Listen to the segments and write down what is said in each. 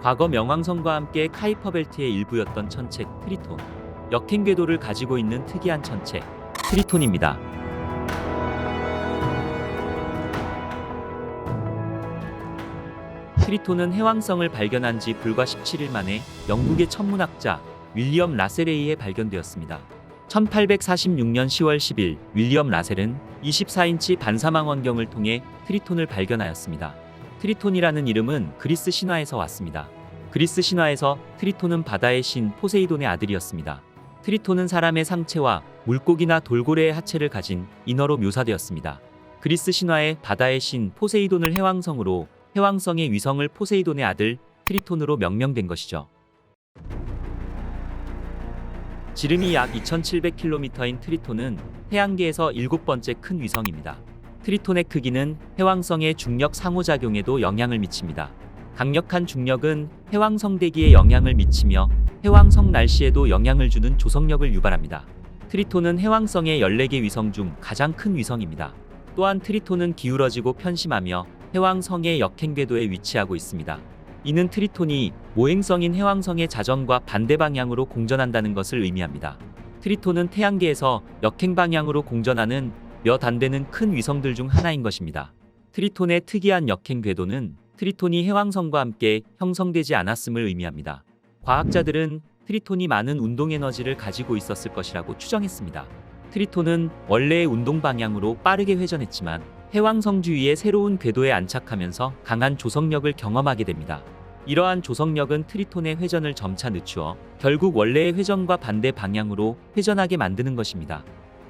과거 명왕성과 함께 카이퍼 벨트의 일부였던 천체 트리톤. 역행 궤도를 가지고 있는 특이한 천체 트리톤입니다. 트리톤은 해왕성을 발견한 지 불과 17일 만에 영국의 천문학자 윌리엄 라셀에 의해 발견되었습니다. 1846년 10월 10일 윌리엄 라셀은 24인치 반사망 원경을 통해 트리톤을 발견하였습니다. 트리톤이라는 이름은 그리스 신화에서 왔습니다. 그리스 신화에서 트리톤은 바다의 신 포세이돈의 아들이었습니다. 트리톤은 사람의 상체와 물고기나 돌고래의 하체를 가진 인어로 묘사되었습니다. 그리스 신화의 바다의 신 포세이돈을 해왕성으로 해왕성의 위성을 포세이돈의 아들 트리톤으로 명명된 것이죠. 지름이 약 2700km인 트리톤은 태양계에서 7번째 큰 위성입니다. 트리톤의 크기는 해왕성의 중력 상호작용에도 영향을 미칩니다. 강력한 중력은 해왕성 대기에 영향을 미치며 해왕성 날씨에도 영향을 주는 조성력을 유발합니다. 트리톤은 해왕성의 14개 위성 중 가장 큰 위성입니다. 또한 트리톤은 기울어지고 편심하며 해왕성의 역행 궤도에 위치하고 있습니다. 이는 트리톤이 모행성인 해왕성의 자전과 반대 방향으로 공전한다는 것을 의미합니다. 트리톤은 태양계에서 역행 방향으로 공전하는 몇 안 되는 큰 위성들 중 하나인 것입니다. 트리톤의 특이한 역행 궤도는 트리톤이 해왕성과 함께 형성되지 않았음을 의미합니다. 과학자들은 트리톤이 많은 운동 에너지를 가지고 있었을 것이라고 추정했습니다. 트리톤은 원래의 운동 방향으로 빠르게 회전했지만 해왕성 주위의 새로운 궤도에 안착하면서 강한 조성력을 경험하게 됩니다. 이러한 조성력은 트리톤의 회전을 점차 늦추어 결국 원래의 회전과 반대 방향으로 회전하게 만드는 것입니다.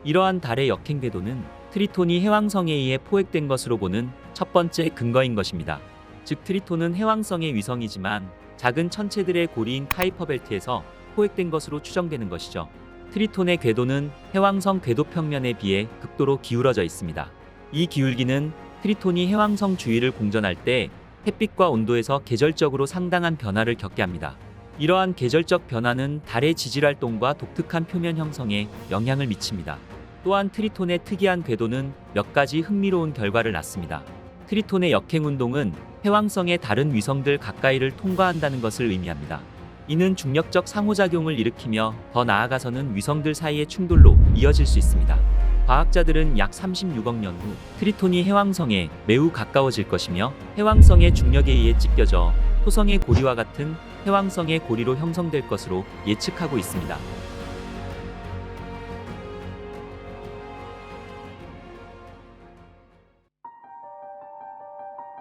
이러한 달의 역행 궤도는 트리톤이 해왕성에 의해 포획된 것으로 보는 첫 번째 근거인 것입니다. 즉 트리톤은 해왕성의 위성이지만 작은 천체들의 고리인 카이퍼 벨트에서 포획된 것으로 추정되는 것이죠. 트리톤의 궤도는 해왕성 궤도 평면에 비해 극도로 기울어져 있습니다. 이 기울기는 트리톤이 해왕성 주위를 공전할 때 햇빛과 온도에서 계절적으로 상당한 변화를 겪게 합니다. 이러한 계절적 변화는 달의 지질 활동과 독특한 표면 형성에 영향을 미칩니다. 또한 트리톤의 특이한 궤도는 몇 가지 흥미로운 결과를 낳습니다. 트리톤의 역행 운동은 해왕성의 다른 위성들 가까이를 통과한다는 것을 의미합니다. 이는 중력적 상호작용을 일으키며 더 나아가서는 위성들 사이의 충돌로 이어질 수 있습니다. 과학자들은 약 36억 년 후 트리톤이 해왕성에 매우 가까워질 것이며 해왕성의 중력에 의해 찢겨져 토성의 고리와 같은 해왕성의 고리로 형성될 것으로 예측하고 있습니다.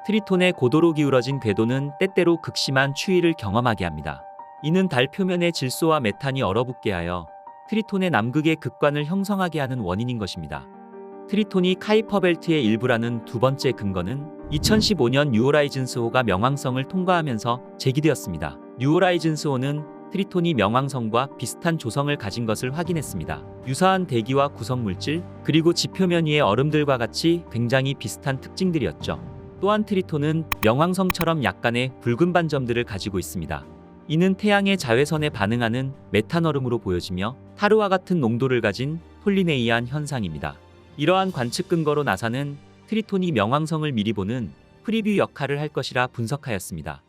트리톤의 고도로 기울어진 궤도는 때때로 극심한 추위를 경험하게 합니다. 이는 달 표면의 질소와 메탄이 얼어붙게 하여 트리톤의 남극의 극관을 형성하게 하는 원인인 것입니다. 트리톤이 카이퍼 벨트의 일부라는 두 번째 근거는 2015년 뉴호라이즌스호가 명왕성을 통과하면서 제기되었습니다. 뉴호라이즌스호는 트리톤이 명왕성과 비슷한 조성을 가진 것을 확인했습니다. 유사한 대기와 구성물질, 그리고 지표면 위의 얼음들과 같이 굉장히 비슷한 특징들이었죠. 또한 트리톤은 명왕성처럼 약간의 붉은 반점들을 가지고 있습니다. 이는 태양의 자외선에 반응하는 메탄얼음으로 보여지며 타르와 같은 농도를 가진 톨린에 의한 현상입니다. 이러한 관측 근거로 나사는 트리톤이 명왕성을 미리 보는 프리뷰 역할을 할 것이라 분석하였습니다.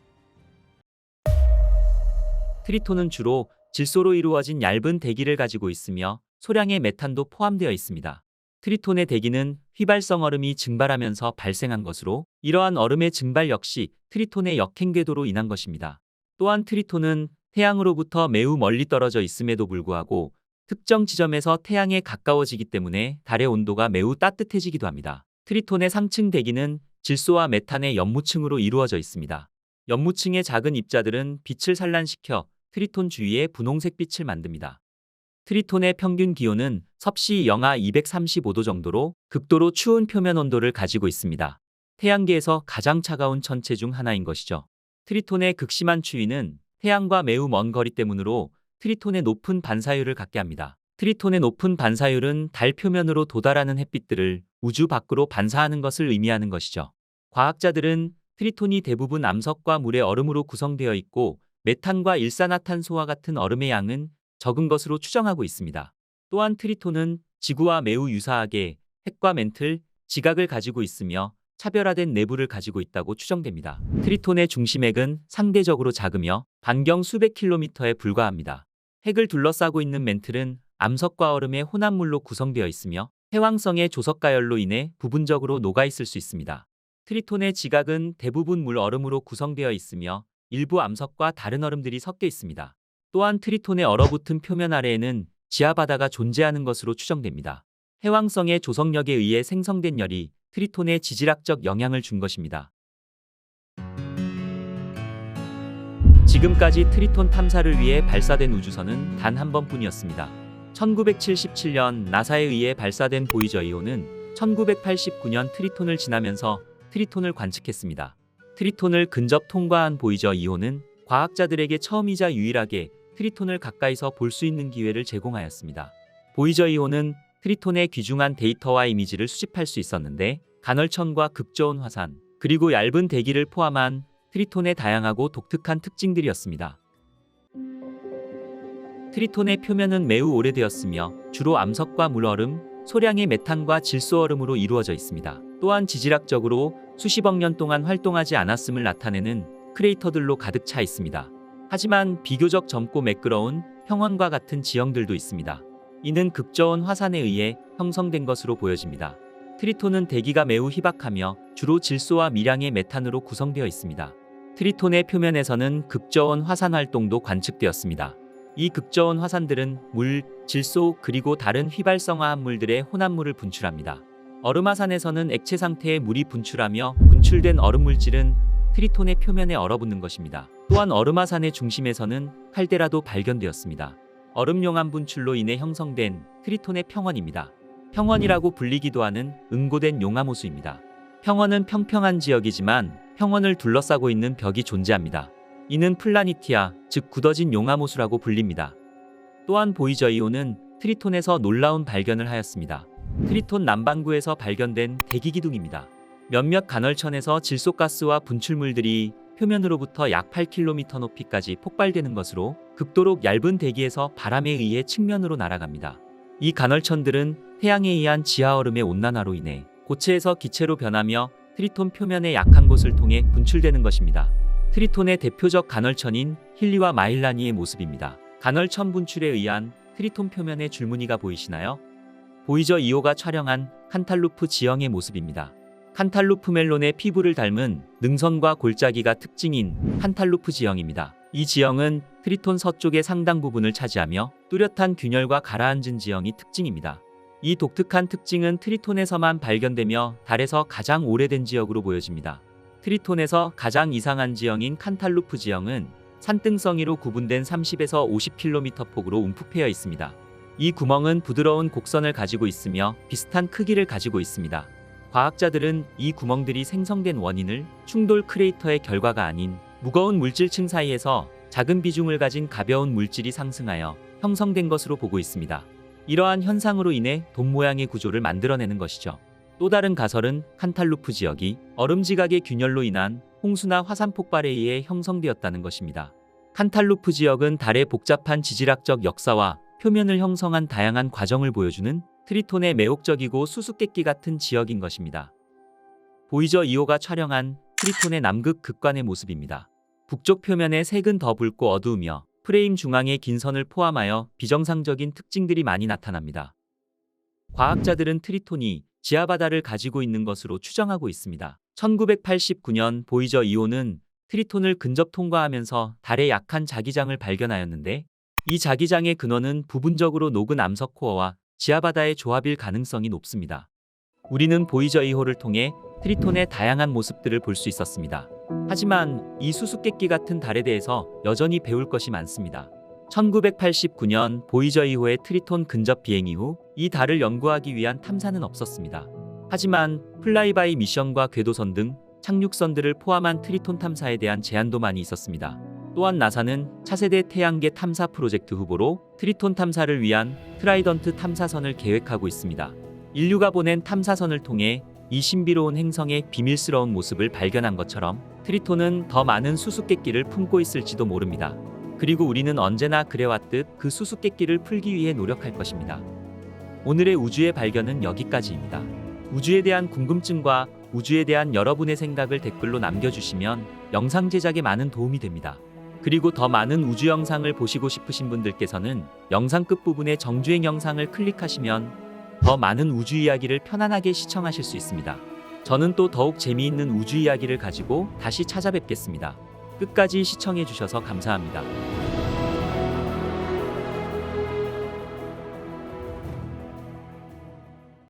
트리톤은 주로 질소로 이루어진 얇은 대기를 가지고 있으며 소량의 메탄도 포함되어 있습니다. 트리톤의 대기는 휘발성 얼음이 증발하면서 발생한 것으로 이러한 얼음의 증발 역시 트리톤의 역행 궤도로 인한 것입니다. 또한 트리톤은 태양으로부터 매우 멀리 떨어져 있음에도 불구하고 특정 지점에서 태양에 가까워지기 때문에 달의 온도가 매우 따뜻해지기도 합니다. 트리톤의 상층 대기는 질소와 메탄의 연무층으로 이루어져 있습니다. 연무층의 작은 입자들은 빛을 산란시켜 트리톤 주위에 분홍색 빛을 만듭니다. 트리톤의 평균 기온은 섭씨 영하 235도 정도로 극도로 추운 표면 온도를 가지고 있습니다. 태양계에서 가장 차가운 천체 중 하나인 것이죠. 트리톤의 극심한 추위는 태양과 매우 먼 거리 때문으로 트리톤의 높은 반사율을 갖게 합니다. 트리톤의 높은 반사율은 달 표면으로 도달하는 햇빛들을 우주 밖으로 반사하는 것을 의미하는 것이죠. 과학자들은 트리톤이 대부분 암석과 물의 얼음으로 구성되어 있고 메탄과 일산화탄소와 같은 얼음의 양은 적은 것으로 추정하고 있습니다. 또한 트리톤은 지구와 매우 유사하게 핵과 멘틀, 지각을 가지고 있으며 차별화된 내부를 가지고 있다고 추정됩니다. 트리톤의 중심핵은 상대적으로 작으며 반경 수백 킬로미터에 불과합니다. 핵을 둘러싸고 있는 멘틀은 암석과 얼음의 혼합물로 구성되어 있으며 해왕성의 조석가열로 인해 부분적으로 녹아있을 수 있습니다. 트리톤의 지각은 대부분 물 얼음으로 구성되어 있으며 일부 암석과 다른 얼음들이 섞여 있습니다. 또한 트리톤의 얼어붙은 표면 아래에는 지하바다가 존재하는 것으로 추정됩니다. 해왕성의 조석력에 의해 생성된 열이 트리톤에 지질학적 영향을 준 것입니다. 지금까지 트리톤 탐사를 위해 발사된 우주선은 단 한 번뿐이었습니다. 1977년 나사에 의해 발사된 보이저 2호는 1989년 트리톤을 지나면서 트리톤을 관측했습니다. 트리톤을 근접 통과한 보이저 2호는 과학자들에게 처음이자 유일하게 트리톤을 가까이서 볼 수 있는 기회를 제공하였습니다. 보이저 2호는 트리톤의 귀중한 데이터와 이미지를 수집할 수 있었는데 간헐천과 극저온 화산, 그리고 얇은 대기를 포함한 트리톤의 다양하고 독특한 특징들이었습니다. 트리톤의 표면은 매우 오래되었으며 주로 암석과 물얼음, 소량의 메탄과 질소얼음으로 이루어져 있습니다. 또한 지질학적으로 수십억 년 동안 활동하지 않았음을 나타내는 크레이터들로 가득 차 있습니다. 하지만 비교적 젊고 매끄러운 평원과 같은 지형들도 있습니다. 이는 극저온 화산에 의해 형성된 것으로 보여집니다. 트리톤은 대기가 매우 희박하며 주로 질소와 미량의 메탄으로 구성되어 있습니다. 트리톤의 표면에서는 극저온 화산 활동도 관측되었습니다. 이 극저온 화산들은 물, 질소, 그리고 다른 휘발성화합 물들의 혼합물을 분출합니다. 얼음화산에서는 액체 상태의 물이 분출하며 분출된 얼음물질은 트리톤의 표면에 얼어붙는 것입니다. 또한 얼음화산의 중심에서는 칼데라도 발견되었습니다. 얼음용암 분출로 인해 형성된 트리톤의 평원입니다. 평원이라고 불리기도 하는 응고된 용암호수입니다. 평원은 평평한 지역이지만 평원을 둘러싸고 있는 벽이 존재합니다. 이는 플라니티아, 즉 굳어진 용암호수라고 불립니다. 또한 보이저 2호는 트리톤에서 놀라운 발견을 하였습니다. 트리톤 남반구에서 발견된 대기기둥입니다. 몇몇 간헐천에서 질소가스와 분출물들이 표면으로부터 약 8km 높이까지 폭발되는 것으로 극도로 얇은 대기에서 바람에 의해 측면으로 날아갑니다. 이 간헐천들은 태양에 의한 지하얼음의 온난화로 인해 고체에서 기체로 변하며 트리톤 표면의 약한 곳을 통해 분출되는 것입니다. 트리톤의 대표적 간헐천인 힐리와 마일라니의 모습입니다. 간헐천 분출에 의한 트리톤 표면의 줄무늬가 보이시나요? 보이저 2호가 촬영한 칸탈루프 지형의 모습입니다. 칸탈루프 멜론의 피부를 닮은 능선과 골짜기가 특징인 칸탈루프 지형입니다. 이 지형은 트리톤 서쪽의 상당 부분을 차지하며 뚜렷한 균열과 가라앉은 지형이 특징입니다. 이 독특한 특징은 트리톤에서만 발견되며 달에서 가장 오래된 지역으로 보여집니다. 트리톤에서 가장 이상한 지형인 칸탈루프 지형은 산등성이로 구분된 30에서 50km 폭으로 움푹 패여 있습니다. 이 구멍은 부드러운 곡선을 가지고 있으며 비슷한 크기를 가지고 있습니다. 과학자들은 이 구멍들이 생성된 원인을 충돌 크레이터의 결과가 아닌 무거운 물질층 사이에서 작은 비중을 가진 가벼운 물질이 상승하여 형성된 것으로 보고 있습니다. 이러한 현상으로 인해 돔 모양의 구조를 만들어내는 것이죠. 또 다른 가설은 칸탈루프 지역이 얼음지각의 균열로 인한 홍수나 화산 폭발에 의해 형성되었다는 것입니다. 칸탈루프 지역은 달의 복잡한 지질학적 역사와 표면을 형성한 다양한 과정을 보여주는 트리톤의 매혹적이고 수수께끼 같은 지역인 것입니다. 보이저 2호가 촬영한 트리톤의 남극 극관의 모습입니다. 북쪽 표면의 색은 더 붉고 어두우며 프레임 중앙에 긴 선을 포함하여 비정상적인 특징들이 많이 나타납니다. 과학자들은 트리톤이 지하바다를 가지고 있는 것으로 추정하고 있습니다. 1989년 보이저 2호는 트리톤을 근접 통과하면서 달의 약한 자기장을 발견하였는데 이 자기장의 근원은 부분적으로 녹은 암석 코어와 지하바다의 조합일 가능성이 높습니다. 우리는 보이저 2호를 통해 트리톤의 다양한 모습들을 볼 수 있었습니다. 하지만 이 수수께끼 같은 달에 대해서 여전히 배울 것이 많습니다. 1989년 보이저 2호의 트리톤 근접 비행 이후 이 달을 연구하기 위한 탐사는 없었습니다. 하지만 플라이바이 미션과 궤도선 등 착륙선들을 포함한 트리톤 탐사에 대한 제한도 많이 있었습니다. 또한 나사는 차세대 태양계 탐사 프로젝트 후보로 트리톤 탐사를 위한 트라이던트 탐사선을 계획하고 있습니다. 인류가 보낸 탐사선을 통해 이 신비로운 행성의 비밀스러운 모습을 발견한 것처럼 트리톤은 더 많은 수수께끼를 품고 있을지도 모릅니다. 그리고 우리는 언제나 그래왔듯 그 수수께끼를 풀기 위해 노력할 것입니다. 오늘의 우주의 발견은 여기까지입니다. 우주에 대한 궁금증과 우주에 대한 여러분의 생각을 댓글로 남겨주시면 영상 제작에 많은 도움이 됩니다. 그리고 더 많은 우주 영상을 보시고 싶으신 분들께서는 영상 끝부분의 정주행 영상을 클릭하시면 더 많은 우주 이야기를 편안하게 시청하실 수 있습니다. 저는 또 더욱 재미있는 우주 이야기를 가지고 다시 찾아뵙겠습니다. 끝까지 시청해 주셔서 감사합니다.